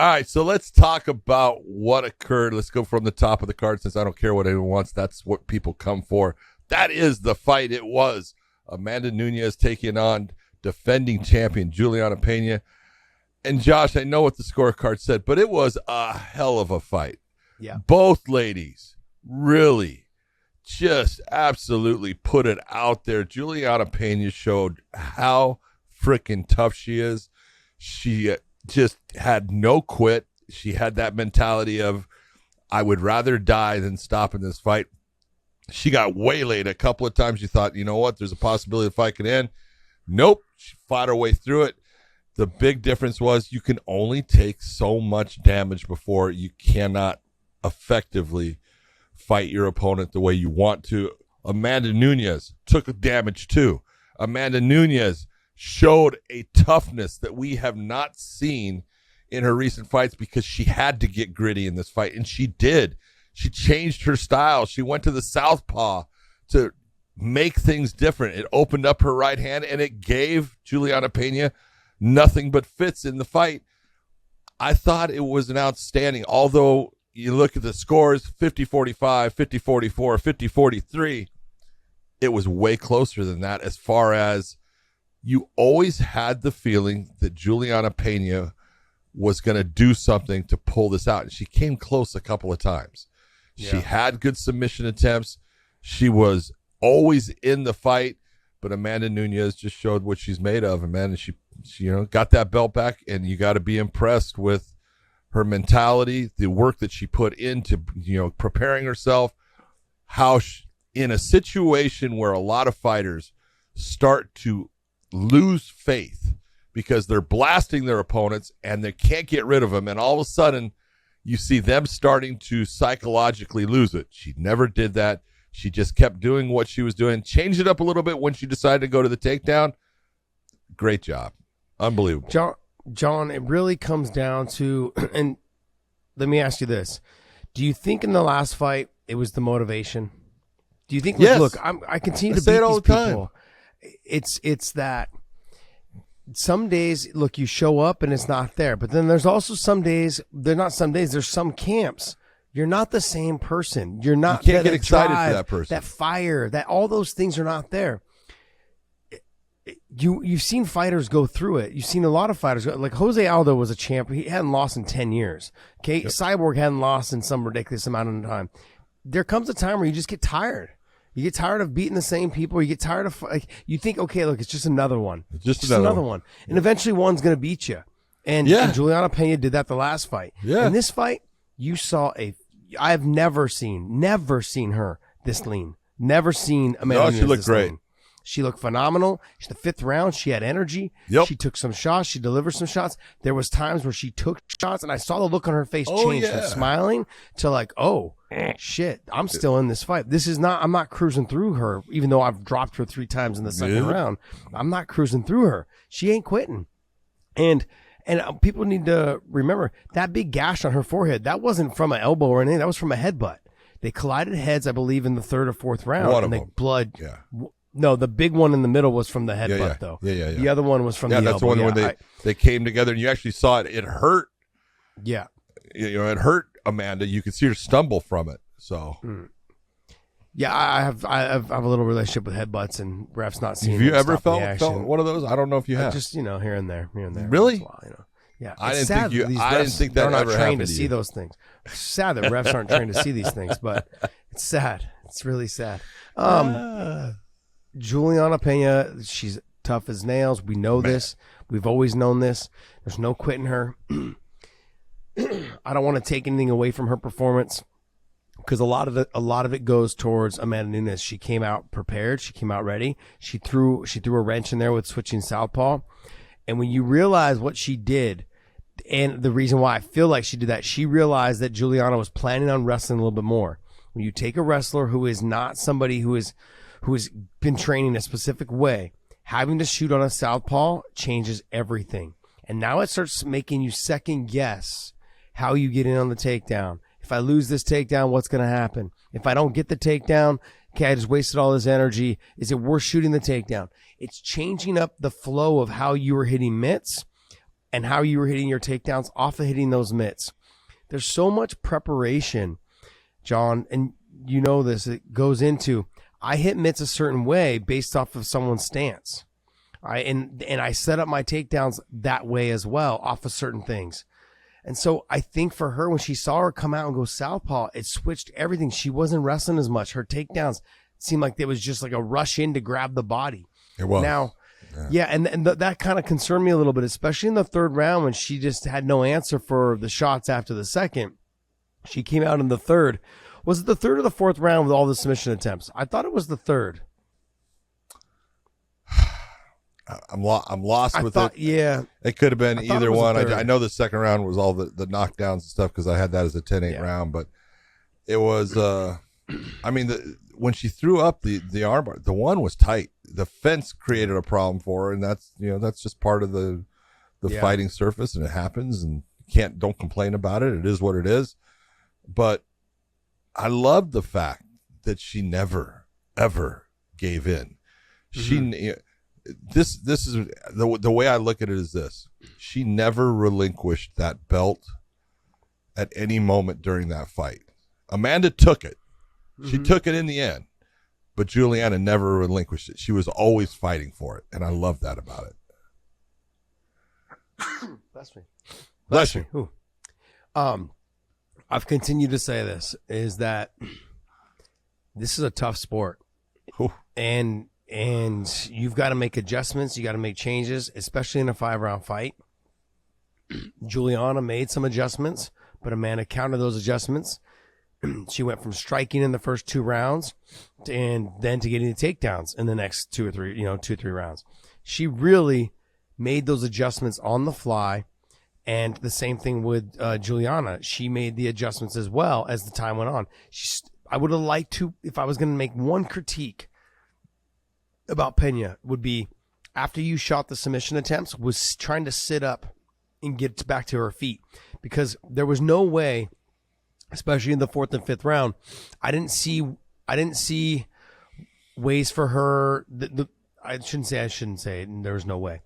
right, so let's talk about what occurred. Let's go from the top of the card since I don't care what anyone wants. That's what people come for. That is the fight it was. Amanda Nunes taking on defending champion Julianna Pena. And Josh, I know what the scorecard said, but it was a hell of a fight. Yeah. Both ladies really just absolutely put it out there. Julianna Pena showed how freaking tough she is. She just had no quit. She had that mentality of, I would rather die than stop in this fight. She got waylaid a couple of times. You thought, you know what, there's a possibility the fight could end. Nope. She fought her way through it. The big difference was you can only take so much damage before you cannot effectively fight your opponent the way you want to. Amanda Nunes took damage too. Amanda Nunes showed a toughness that we have not seen in her recent fights because she had to get gritty in this fight, and she did. She changed her style. She went to the southpaw to make things different. It opened up her right hand, and it gave Julianna Pena nothing but fits in the fight. I thought it was an outstanding, although you look at the scores, 50-45, 50-44, 50-43, it was way closer than that as far as you always had the feeling that Julianna Pena was going to do something to pull this out. And she came close a couple of times. Yeah. She had good submission attempts. She was always in the fight, but Amanda Nunes just showed what she's made of. And she got that belt back, and you got to be impressed with her mentality, the work that she put into, preparing herself, how in a situation where a lot of fighters start to lose faith because they're blasting their opponents and they can't get rid of them, and all of a sudden you see them starting to psychologically lose it. She never did that. She just kept doing what she was doing, changed it up a little bit when she decided to go to the takedown. Great job. Unbelievable. John, it really comes down to, and let me ask you this. Do you think in the last fight it was the motivation? Do you think, yes. Look, I continue to say beat it all these the time. people. It's that some days, look, you show up and it's not there. But then there's also some days, there's some camps. You're not the same person. You're not. You can't get excited for that person. That fire, that all those things are not there. You've seen fighters go through it. You've seen a lot of fighters go, like Jose Aldo was a champ. He hadn't lost in 10 years. Okay. Yep. Cyborg hadn't lost in some ridiculous amount of time. There comes a time where you just get tired. You get tired of beating the same people. You get tired of, you think, okay, look, it's just another one. It's just another one. And eventually one's going to beat you. And Julianna Pena did that the last fight. Yeah. In this fight, you saw I've never seen her this lean. Never seen Amanda Nunes. She looked great. Lean. She looked phenomenal. The fifth round, she had energy. Yep. She took some shots. She delivered some shots. There was times where she took shots, and I saw the look on her face change from smiling to like, oh, shit, I'm still in this fight. I'm not cruising through her, even though I've dropped her 3 times in the second round. I'm not cruising through her. She ain't quitting. And people need to remember that big gash on her forehead, that wasn't from an elbow or anything. That was from a headbutt. They collided heads, I believe, in the 3rd or 4th round. One of them. Blood. Yeah. No, the big one in the middle was from the headbutt, though. Yeah. The other one was from the elbow. Yeah, that's the one where they came together, and you actually saw it. It hurt. Yeah. It hurt Amanda. You could see her stumble from it. So. Yeah, I have a little relationship with headbutts, and refs not seeing. Have you ever felt one of those? I don't know if you have. Just here and there. Really? Yeah. I didn't think that ever happened. They're not trained to you. see those things. It's sad that refs aren't trained to see these things, but it's sad. It's really sad. Julianna Pena, she's tough as nails. We know this. We've always known this. There's no quitting her. I don't want to take anything away from her performance because a lot of it goes towards Amanda Nunes. She came out prepared. She came out ready. She threw a wrench in there with switching southpaw. And when you realize what she did, and the reason why I feel like she did that, she realized that Julianna was planning on wrestling a little bit more. When you take a wrestler who is not somebody who has been training a specific way, having to shoot on a southpaw changes everything. And now it starts making you second guess how you get in on the takedown. If I lose this takedown, what's going to happen? If I don't get the takedown, okay, I just wasted all this energy. Is it worth shooting the takedown? It's changing up the flow of how you were hitting mitts. and how you were hitting your takedowns off of hitting those mitts. There's so much preparation, John, and you know this. It goes into, I hit mitts a certain way based off of someone's stance. And I set up my takedowns that way as well, off of certain things. And so I think for her, when she saw her come out and go southpaw, it switched everything. She wasn't wrestling as much. Her takedowns seemed like there was just like a rush in to grab the body. It was. Now, that kind of concerned me a little bit, especially in the third round when she just had no answer for the shots after the second. She came out in the third. Was it the third or the fourth round with all the submission attempts? I thought it was the third. I'm lost with it. Yeah. It could have been either one. I know the second round was all the knockdowns and stuff because I had that as a 10-8 round, but it was, when she threw up the armbar, the one was tight. The fence created a problem for her, and that's just part of the fighting surface, and it happens, and don't complain about it. It is what it is. But I love the fact that she never, ever gave in. Mm-hmm. This is the way I look at it is this. She never relinquished that belt at any moment during that fight. Amanda took it. Mm-hmm. She took it in the end, but Julianna never relinquished it. She was always fighting for it, and I love that about it. Bless me. Ooh. I've continued to say this, is that this is a tough sport. Ooh. And you've got to make adjustments. You got to make changes, especially in a 5-round fight. Julianna made some adjustments, but Amanda countered those adjustments. She went from striking in the first 2 rounds and then to getting the takedowns in the next 2 or 3 rounds. She really made those adjustments on the fly. And the same thing with Julianna. She made the adjustments as well as the time went on. I would have liked to, if I was going to make one critique about Pena, would be after you shot the submission attempts, was trying to sit up and get back to her feet, because there was no way, especially in the 4th and 5th round, I didn't see ways for her. I shouldn't say it. There was no way.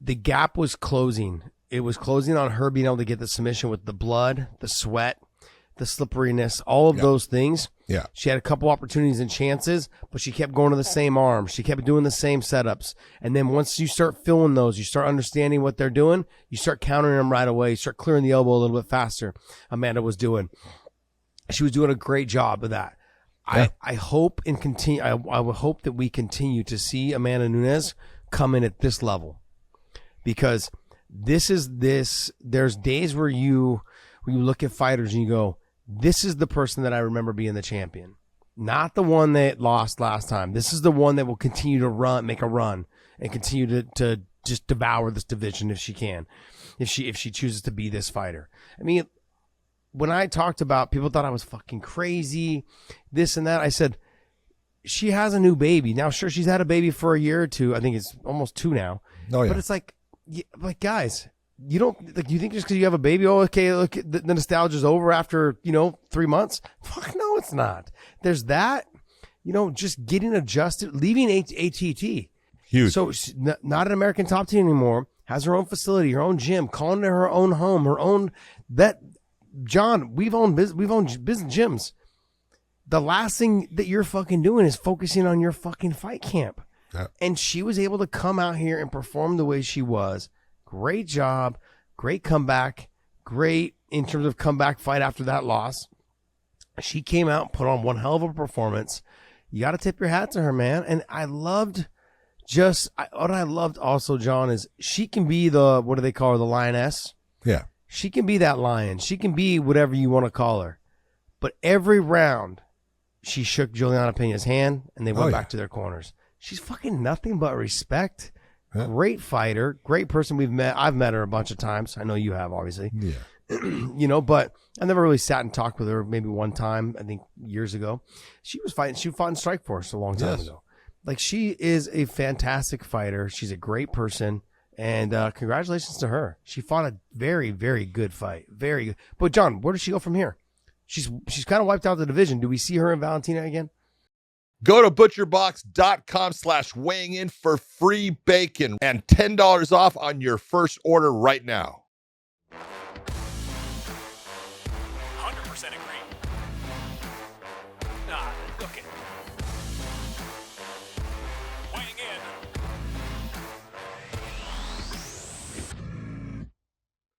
The gap was closing. It was closing on her being able to get the submission with the blood, the sweat, the slipperiness, all of those things. Yeah. She had a couple opportunities and chances, but she kept going to the same arm. She kept doing the same setups. And then once you start feeling those, you start understanding what they're doing, you start countering them right away. You start clearing the elbow a little bit faster. Amanda was doing. She was doing a great job of that. Yeah. I hope and continue. I would hope that we continue to see Amanda Nunes come in at this level, because there's days where you look at fighters and you go, this is the person that I remember being the champion, not the one that lost last time. This is the one that will continue to make a run and continue to just devour this division if she can, if she chooses to be this fighter. I mean, when I talked about, people thought I was fucking crazy, this and that. I said, she has a new baby. Now, sure, she's had a baby for a year or two. I think it's almost 2 now. Oh, yeah. But it's like guys, you don't you think just because you have a baby, okay, look, the nostalgia's over after 3 months? Fuck no, it's not. There's that, just getting adjusted, leaving ATT. Huge. So she's not an American Top Team anymore. Has her own facility, her own gym, calling it her own home, her own that. John, we've owned business gyms. The last thing that you're fucking doing is focusing on your fucking fight camp. Yeah. And she was able to come out here and perform the way she was. Great job. Great comeback. Great in terms of comeback fight after that loss. She came out and put on one hell of a performance. You got to tip your hat to her, man. And I loved what I loved also, John, is she can be what do they call her? The lioness? Yeah. She can be that lion. She can be whatever you want to call her. But every round, she shook Julianna Pena's hand, and they went back to their corners. She's fucking nothing but respect. Yeah. Great fighter. Great person. I've met her a bunch of times. I know you have, obviously. Yeah. But I never really sat and talked with her. Maybe one time, I think years ago. She was fighting. She fought in Strikeforce a long time ago. Like, she is a fantastic fighter. She's a great person. And congratulations to her. She fought a very, very good fight. Very good. But, John, where does she go from here? She's kind of wiped out the division. Do we see her and Valentina again? Go to butcherbox.com/weighing in for free bacon and $10 off on your first order right now. 100% agree.